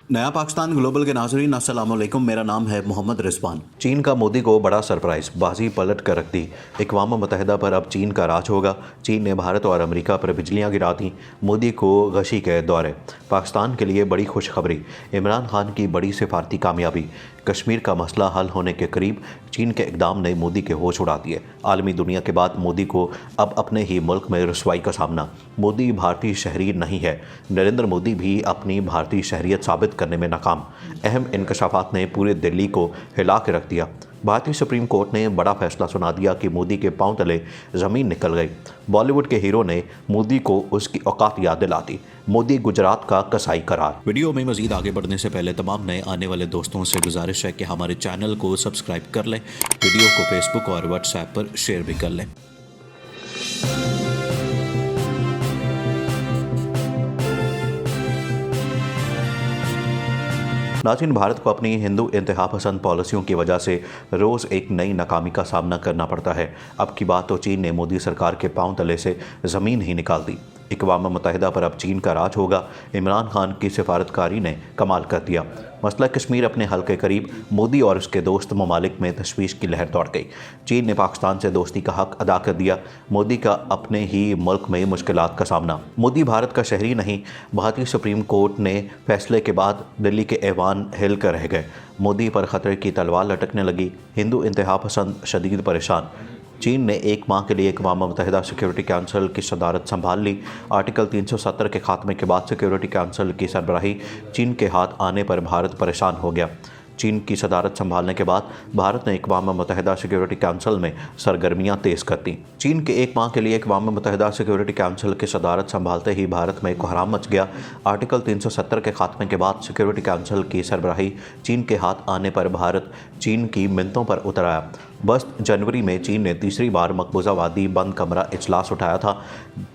नया पाकिस्तान ग्लोबल के नाज़रीन अस्सलाम वालेकुम। मेरा नाम है मोहम्मद रिजवान। चीन का मोदी को बड़ा सरप्राइज, बाजी पलट कर रख दी। अक़वाम मुत्तहिदा पर अब चीन का राज होगा। चीन ने भारत और अमेरिका पर बिजलियां गिरा दी। मोदी को गशी के दौरे। पाकिस्तान के लिए बड़ी खुशखबरी, इमरान खान की बड़ी सिफारती कामयाबी। कश्मीर का मसला हल होने के करीब। चीन के इक़दाम ने मोदी के होश उड़ा दिए। आलमी दुनिया के बाद मोदी को अब अपने ही मुल्क में रसवाई का सामना। मोदी भारतीय शहरी नहीं है। नरेंद्र मोदी भी अपनी भारतीय शहरियत साबित करने में नाकाम। अहम इंकशाफात ने पूरे दिल्ली को हिला के रख दिया। भारतीय सुप्रीम कोर्ट ने बड़ा फैसला सुना दिया कि मोदी के पांव तले ज़मीन निकल गई। बॉलीवुड के हीरो ने मोदी को उसकी औकात याद दिला दी। मोदी गुजरात का कसाई करार। वीडियो में मजीद आगे बढ़ने से पहले तमाम नए आने वाले दोस्तों से गुजारिश है कि हमारे चैनल को सब्सक्राइब कर लें, वीडियो को फेसबुक और व्हाट्सएप पर शेयर भी कर लें। नाज़रीन, भारत को अपनी हिंदू इंतहा पसंद पॉलिसियों की वजह से रोज़ एक नई नाकामी का सामना करना पड़ता है। अब की बात तो चीन ने मोदी सरकार के पांव तले से ज़मीन ही निकाल दी। अक़वाम मुत्तहिदा पर अब चीन का राज होगा। इमरान खान की सिफारतकारी ने कमाल कर दिया। मसला कश्मीर अपने हल के करीब। मोदी और उसके दोस्त ममालिक में तशवीश की लहर दौड़ गई। चीन ने पाकिस्तान से दोस्ती का हक अदा कर दिया। मोदी का अपने ही मुल्क में मुश्किलात का सामना। मोदी भारत का शहरी नहीं। भारतीय सुप्रीम कोर्ट ने फैसले के बाद दिल्ली के ऐवान हिल कर रह गए। मोदी पर खतरे की तलवार लटकने लगी। हिंदू इंतहा पसंद शदीद परेशान। चीन ने एक माह के लिए अक़वाम मुत्तहिदा सिक्योरिटी काउंसिल की सदारत संभाल ली। आर्टिकल 370 के खात्मे के बाद सिक्योरिटी काउंसिल की सरबराही चीन के हाथ आने पर भारत परेशान हो गया। चीन की सदारत संभालने के बाद भारत ने अक़वाम मुत्तहिदा सिक्योरिटी काउंसिल में सरगर्मियां तेज़ कर दी। चीन के एक माह के लिए अक़वाम मुत्तहिदा सिक्योरिटी काउंसिल की सदारत संभालते ही भारत में कोहराम मच गया। आर्टिकल 370 के खात्मे के बाद सिक्योरिटी काउंसिल की सरबराही चीन के हाथ आने पर भारत चीन की मिन्नतों पर उतर आया। बस जनवरी में चीन ने तीसरी बार मकबूजा वादी बंद कमरा इजलास उठाया था।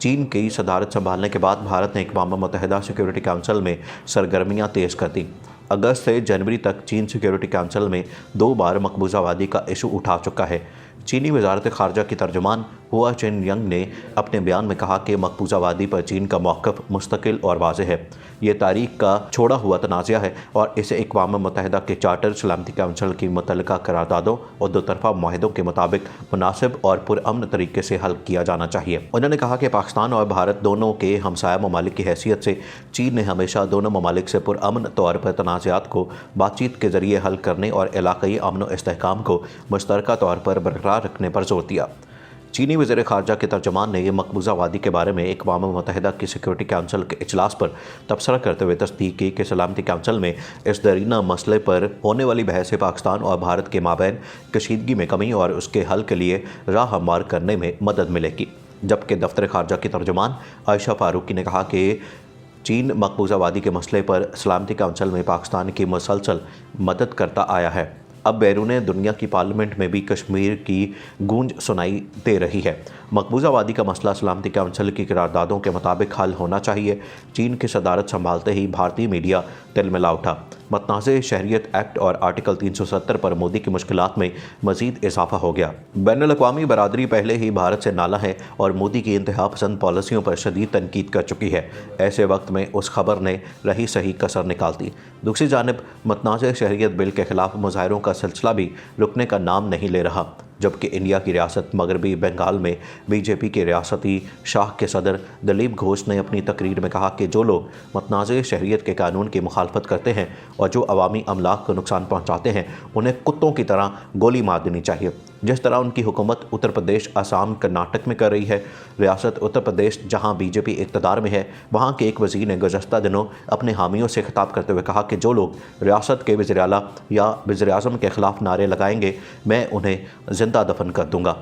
चीन की सदारत संभालने के बाद भारत ने अक़वाम मुत्तहिदा सिक्योरिटी काउंसिल में सरगर्मियां तेज़ कर दी। अगस्त से जनवरी तक चीन सिक्योरिटी काउंसिल में 2 बार मकबूजा वादी का इशू उठा चुका है। चीनी वजारत ख़ारजा की तर्जुमान हुआ चिनयंग ने अपने बयान में कहा कि मकबूजा वादी पर चीन का मौक़िफ़ मुस्तकिल और वाज़ेह है। ये तारीख का छोड़ा हुआ तनाज़ा है और इसे अक़वाम मुत्तहिदा के चार्टर सलामती काउंसिल की मुतल्लिका करारदादों और दोतरफ़ा मुआहदों के मुताबिक मुनासिब और पुरअमन तरीके से हल किया जाना चाहिए। उन्होंने कहा कि पाकिस्तान और भारत दोनों के हमसाया ममालिक की हैसियत से चीन ने हमेशा दोनों ममालिक से पुरअमन तौर पर तनाज़ात को बातचीत के ज़रिए हल करने और इलाक़ाई अमन व इस्तेहकाम को मुश्तरका तौर पर बरकरार रखने पर जोर दिया। चीनी वज़ीर ख़ारजा के तर्जुमान ने यह मकबूजा वादी के बारे में अक़वाम मुत्तहिदा की सिक्योरिटी काउंसिल के इजलास पर तबसरा करते हुए तस्दीक की कि सलामती काउंसिल में इस दरीना मसले पर होने वाली बहस से पाकिस्तान और भारत के माबैन कशीदगी में कमी और उसके हल के लिए राह हमवार करने में मदद मिलेगी। जबकि दफ्तर ख़ारजा की तर्जुमान आयशा फ़ारूकी ने कहा कि चीन मकबूजा वादी के मसले पर सलामती काउंसिल में पाकिस्तान की मुसलसल मदद करता आया है। अब बैरून दुनिया की पार्लियामेंट में भी कश्मीर की गूंज सुनाई दे रही है। मकबूजा वादी का मसला सलामती काउंसिल की करारदादों के मुताबिक हल होना चाहिए। चीन की सदारत संभालते ही भारतीय मीडिया तिलमिला उठा। मतनाज़े शहरियत एक्ट और आर्टिकल 370 पर मोदी की मुश्किलात में मज़ीद इजाफा हो गया। बैनुल-अक़वामी बरादरी पहले ही भारत से नाला है और मोदी की इंतहा पसंद पॉलिसियों पर शदीद तनकीद कर चुकी है। ऐसे वक्त में उस खबर ने रही सही कसर निकाल दी। दूसरी जानिब मतनाज़े शहरियत बिल के ख़िलाफ़ मुज़ाहरों का सिलसिला भी रुकने का नाम नहीं ले रहा। जबकि इंडिया की रियासत मगरबी बंगाल में बीजेपी के रियासती शाह के सदर दिलीप घोष ने अपनी तकरीर में कहा कि जो लोग मतनाज़े शहरियत के कानून की मुखालफत करते हैं और जो अवामी अमलाक को नुकसान पहुँचाते हैं, उन्हें कुत्तों की तरह गोली मार देनी चाहिए। जिस तरह उनकी हुकूमत उत्तर प्रदेश, असम, कर्नाटक में कर रही है। रियासत उत्तर प्रदेश जहाँ बीजेपी इक़्तिदार में है, वहाँ के एक वज़ीर ने गुज़श्ता दिनों अपने हामियों से खिताब करते हुए कहा कि जो लोग रियासत के वज़ीर आला या वज़ीर आज़म के ख़िलाफ़ नारे लगाएंगे, मैं उन्हें ज़िंदा दफन कर दूँगा।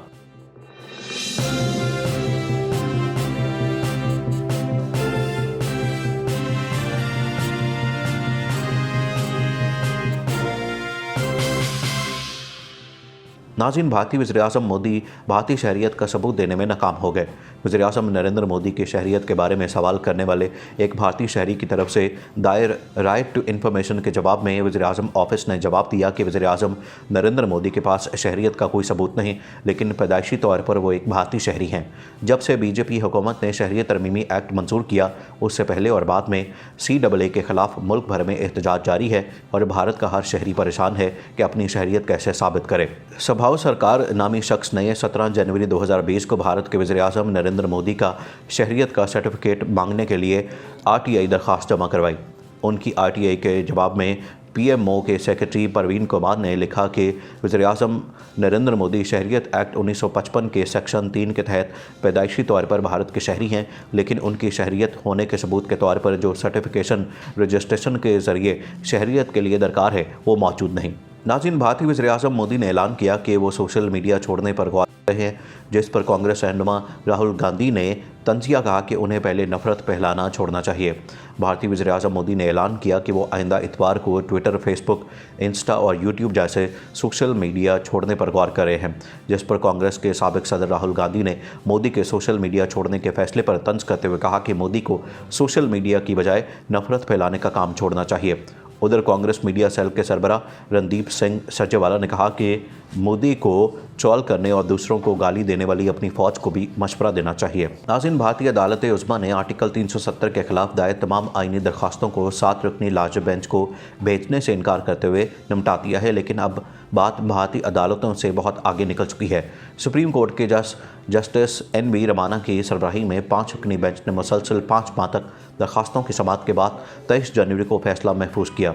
नाज़रीन, भारतीय वज़ीर-ए-आज़म मोदी भारतीय शहरियत का सबूत देने में नाकाम हो गए। वज़ीर-ए-आज़म नरेंद्र मोदी की शहरियत के बारे में सवाल करने वाले एक भारतीय शहरी की तरफ से दायर राइट टू इन्फॉर्मेशन के जवाब में वज़ीर-ए-आज़म ऑफिस ने जवाब दिया कि वज़ीर-ए-आज़म नरेंद्र मोदी के पास शहरियत का कोई सबूत नहीं, लेकिन पैदाइशी तौर पर वो एक भारतीय शहरी हैं। जब से बीजेपी हुकूमत ने शहरियत तरमीमी एक्ट मंजूर किया, उससे पहले और बाद में CAA के खिलाफ मुल्क भर में एहतजाज जारी है और भारत का हर शहरी परेशान है कि अपनी शहरियत कैसे साबित करे। स्वभाव सरकार नामी शख्स ने 17 जनवरी 2020 को भारत के वज़ीर-ए-आज़म नरेंद्र मोदी का शहरियत का सर्टिफिकेट मांगने के लिए RTI दरख्वास्त जमा करवाई। उनकी RTI के जवाब में PMO के सेक्रेटरी परवीन कुमार ने लिखा कि वज़ीर-ए-आज़म नरेंद्र मोदी शहरियत एक्ट 1955 के सेक्शन 3 के तहत पैदाइशी तौर पर भारत के शहरी हैं, लेकिन उनकी शहरियत होने के सबूत के तौर पर जो सर्टिफिकेशन रजिस्ट्रेशन के ज़रिए शहरियत के लिए दरकार है वो मौजूद नहीं। नाज़रीन, भारतीय वज़ीर-ए-आज़म मोदी ने ऐलान किया कि वो सोशल मीडिया छोड़ने पर गौर कर रहे हैं, जिस पर कांग्रेस रहनुमा राहुल गांधी ने तंजिया कहा कि उन्हें पहले नफरत फैलाना छोड़ना चाहिए। भारतीय वज़ीर-ए-आज़म मोदी ने ऐलान किया कि वो आइंदा इतवार को ट्विटर, फेसबुक, इंस्टा और यूट्यूब जैसे सोशल मीडिया छोड़ने पर गौर कर रहे हैं, जिस पर कांग्रेस के साबिक सदर राहुल गांधी ने मोदी के सोशल मीडिया छोड़ने के फैसले पर तंज करते हुए कहा कि मोदी को सोशल मीडिया की बजाय नफरत फैलाने का काम छोड़ना चाहिए। उधर कांग्रेस मीडिया सेल के सरबराह रणदीप सिंह सुरजेवाला ने कहा कि मोदी को ट्रोल करने और दूसरों को गाली देने वाली अपनी फौज को भी मशवरा देना चाहिए। नाज़रीन, भारतीय अदालत उज़्मा ने आर्टिकल 370 के खिलाफ दायर तमाम आईनी दरखास्तों को 7 रुकनी लार्ज बेंच को भेजने से इनकार करते हुए निपटा दिया है, लेकिन अब बात भारतीय अदालतों से बहुत आगे निकल चुकी है। सुप्रीम कोर्ट के जस्टिस NV रमाना की सरबराही में 5 रुकनी बेंच ने मुसलसल 5 माह तक दरखास्तों की समाअत के बाद 23 जनवरी को फैसला महफूज किया।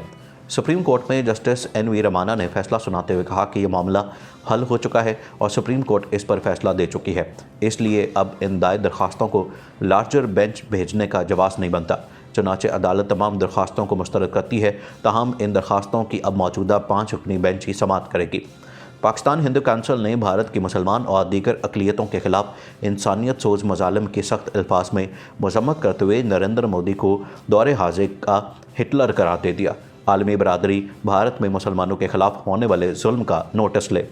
सुप्रीम कोर्ट में जस्टिस NV रमाना ने फैसला सुनाते हुए कहा कि यह मामला हल हो चुका है और सुप्रीम कोर्ट इस पर फैसला दे चुकी है, इसलिए अब इन दायर दरखास्तों को लार्जर बेंच भेजने का जवाब नहीं बनता। चुनांचे अदालत तमाम दरखास्तों को मुस्तरद करती है, ताहम इन दरखास्तों की अब मौजूदा 5 रुकनी बेंच ही समाअत करेगी। पाकिस्तान हिंदू काउंसिल ने भारत की मुसलमान और दीगर अक़लियतों के खिलाफ इंसानियत सोज मज़ालिम की सख्त अल्फाज में मजम्मत करते हुए नरेंद्र मोदी को दौरे हाजिर का हिटलर करार दे दिया। आलमी बरादरी भारत में मुसलमानों के खिलाफ होने वाले जुल्म का नोटिस ले।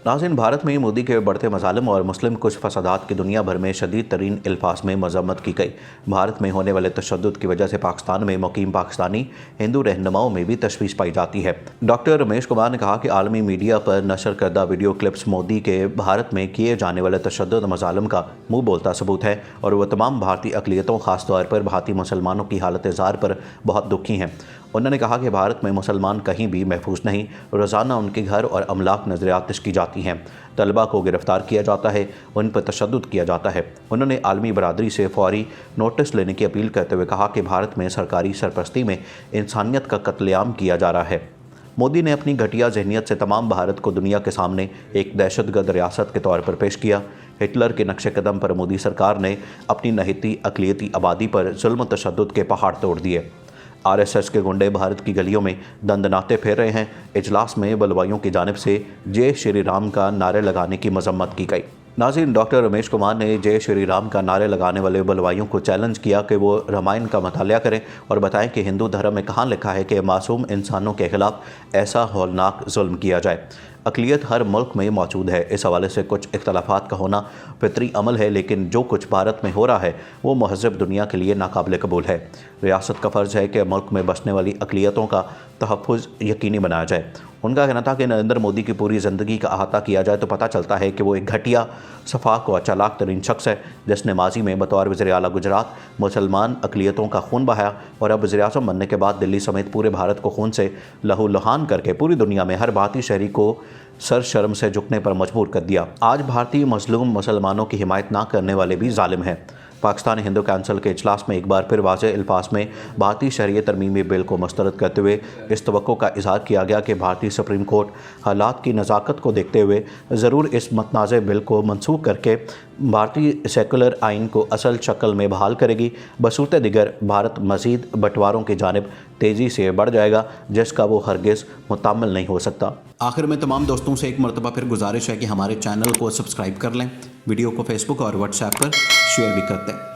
नाज़रीन, भारत में मोदी के बढ़ते मज़ालिम और मुस्लिम कुछ फसादात की दुनिया भर में शदीद तरीन अल्फाज में मज़म्मत की गई। भारत में होने वाले तशद्दुद की वजह से पाकिस्तान में मुकीम पाकिस्तानी हिंदू रहनुमाओं में भी तशवीश पाई जाती है। डॉक्टर रमेश कुमार ने कहा कि आलमी मीडिया पर नशर करदा वीडियो क्लिप्स मोदी के भारत में किए जाने वाले तशद्दुद मज़ालिम का मुँह बोलता सबूत है और वह तमाम भारतीय अक़लियतों, ख़ास तौर पर भारतीय मुसलमानों की हालत ज़ार पर बहुत दुखी हैं। उन्होंने कहा कि भारत में मुसलमान कहीं भी महफूज नहीं, रोज़ाना उनके घर और अमलाक नजर आतिश की जाती हैं, तलबा को गिरफ्तार किया जाता है, उन पर तशद्दुद किया जाता है। उन्होंने आलमी बरादरी से फौरी नोटिस लेने की अपील करते हुए कहा कि भारत में सरकारी सरपरस्ती में इंसानियत का कत्लेआम किया जा रहा है। मोदी ने अपनी घटिया जहनीत से तमाम भारत को दुनिया के सामने एक दहशतगर्द रियासत के तौर पर पेश किया। हिटलर के नक्शे कदम पर मोदी सरकार ने अपनी नहिती अक़लियती आबादी पर जुल्म तशद्दुद के पहाड़ तोड़ दिए। RSS के गुंडे भारत की गलियों में दंदनाते फिर रहे हैं। इजलास में बलवाइयों की जानिब से जय श्री राम का नारे लगाने की मजम्मत की गई। नाज़रीन, डॉक्टर रमेश कुमार ने जय श्री राम का नारे लगाने वाले बलवाइयों को चैलेंज किया कि वो रामायण का मतालिया करें और बताएं कि हिंदू धर्म में कहाँ लिखा है कि मासूम इंसानों के खिलाफ ऐसा हौलनाक जुल्म किया जाए। अक़लियत हर मुल्क में मौजूद है, इस हवाले से कुछ इख्तलाफात का होना फितरी अमल है, लेकिन जो कुछ भारत में हो रहा है वो महज़ब दुनिया के लिए नाकाबिल कबूल है। रियासत का फ़र्ज़ है कि मुल्क में बसने वाली अक़लियतों का तहफ़्फ़ुज़ यकीनी बनाया जाए। उनका कहना था कि नरेंद्र मोदी की पूरी ज़िंदगी का अहाता किया जाए तो पता चलता है कि वो एक घटिया, सफाक और चालाक तरीन शख्स है, जिसने माजी में बतौर वज़ीर आला गुजरात मुसलमान अक़लियतों का खून बहाया और अब वज़ीर-ए-आज़म बनने के बाद दिल्ली समेत पूरे भारत को खून से लहूलुहान करके पूरी दुनिया में हर भारतीय शहरी को सर शर्म से झुकने पर मजबूर कर दिया। आज भारतीय मज़लूम मुसलमानों की हिमायत ना करने वाले भी जालिम हैं। पाकिस्तान हिंदू काउंसिल के इजलास में एक बार फिर वाज़े अल्फाज में भारतीय शरीयत तरमीमी बिल को मुस्तरद करते हुए इस तवक्को का इज़हार किया गया कि भारतीय सुप्रीम कोर्ट हालात की नज़ाकत को देखते हुए ज़रूर इस मतनाज़ बिल को मनसूख करके भारतीय सेकुलर आइन को असल शक्ल में बहाल करेगी। बसूरत दिगर भारत मज़ीद बंटवारों की जानिब तेज़ी से बढ़ जाएगा, जिसका वो हरगिज़ मुतामिल नहीं हो सकता। आखिर में तमाम दोस्तों से एक मरतबा फिर गुजारिश है कि हमारे चैनल को सब्सक्राइब कर लें, वीडियो को फेसबुक और व्हाट्सएप पर शेयर भी करते हैं।